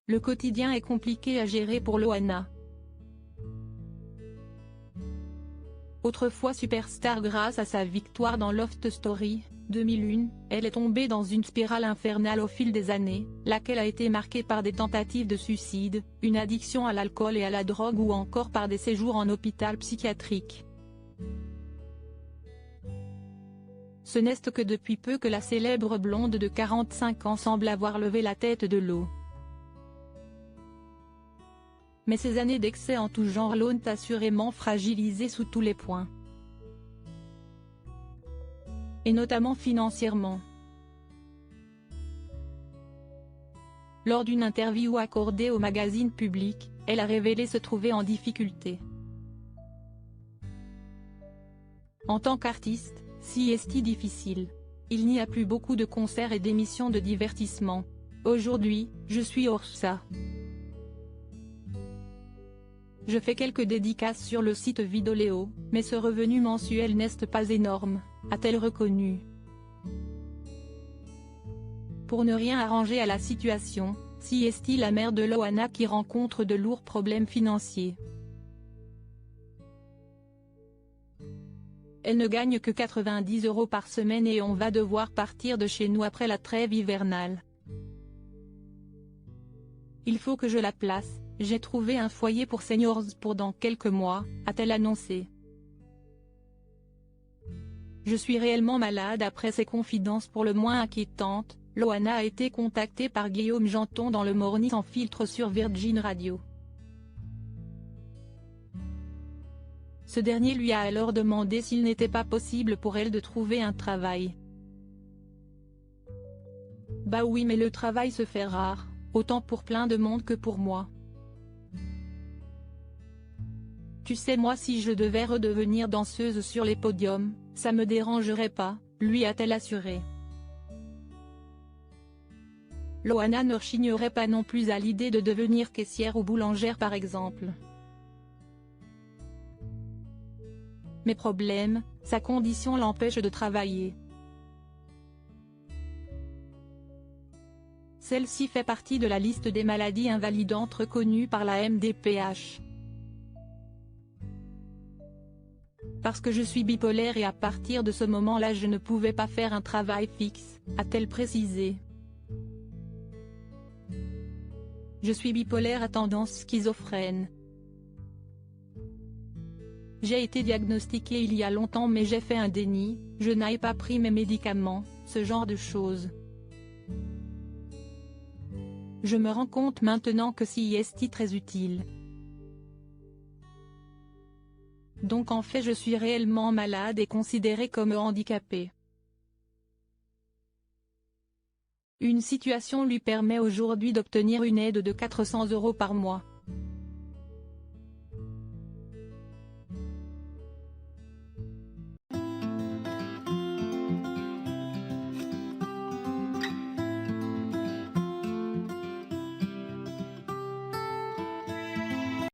Le quotidien est compliqué à gérer pour Loana. Autrefois superstar grâce à sa victoire dans Love Story, 2001, elle est tombée dans une spirale infernale au fil des années, laquelle a été marquée par des tentatives de suicide, une addiction à l'alcool et à la drogue ou encore par des séjours en hôpital psychiatrique. Ce n'est que depuis peu que la célèbre blonde de 45 ans semble avoir levé la tête de l'eau. Mais ces années d'excès en tout genre l'ont assurément fragilisée sous tous les points. Et notamment financièrement. Lors d'une interview accordée au magazine Public, elle a révélé se trouver en difficulté. En tant qu'artiste, si est difficile. Il n'y a plus beaucoup de concerts et d'émissions de divertissement. Aujourd'hui, je suis hors ça. Je fais quelques dédicaces sur le site Vidéo, mais ce revenu mensuel n'est pas énorme, a-t-elle reconnu. Pour ne rien arranger à la situation, si est la mère de Loana qui rencontre de lourds problèmes financiers. Elle ne gagne que 90 € par semaine et on va devoir partir de chez nous après la trêve hivernale. Il faut que je la place, j'ai trouvé un foyer pour seniors pour dans quelques mois, a-t-elle annoncé. Je suis réellement malade. Après ces confidences pour le moins inquiétantes, Loana a été contactée par Guillaume Janton dans le Morning sans filtre sur Virgin Radio. Ce dernier lui a alors demandé s'il n'était pas possible pour elle de trouver un travail. Bah oui, mais le travail se fait rare, autant pour plein de monde que pour moi. Tu sais, moi si je devais redevenir danseuse sur les podiums, ça me dérangerait pas, lui a-t-elle assuré. Loana ne rechignerait pas non plus à l'idée de devenir caissière ou boulangère par exemple. Mais problème, sa condition l'empêche de travailler. Celle-ci fait partie de la liste des maladies invalidantes reconnues par la MDPH. Parce que je suis bipolaire et à partir de ce moment-là je ne pouvais pas faire un travail fixe, a-t-elle précisé. Je suis bipolaire à tendance schizophrène. J'ai été diagnostiquée il y a longtemps mais j'ai fait un déni, je n'ai pas pris mes médicaments, ce genre de choses. Je me rends compte maintenant que c'est très utile. Donc en fait je suis réellement malade et considérée comme handicapée. Une situation lui permet aujourd'hui d'obtenir une aide de 400 € par mois.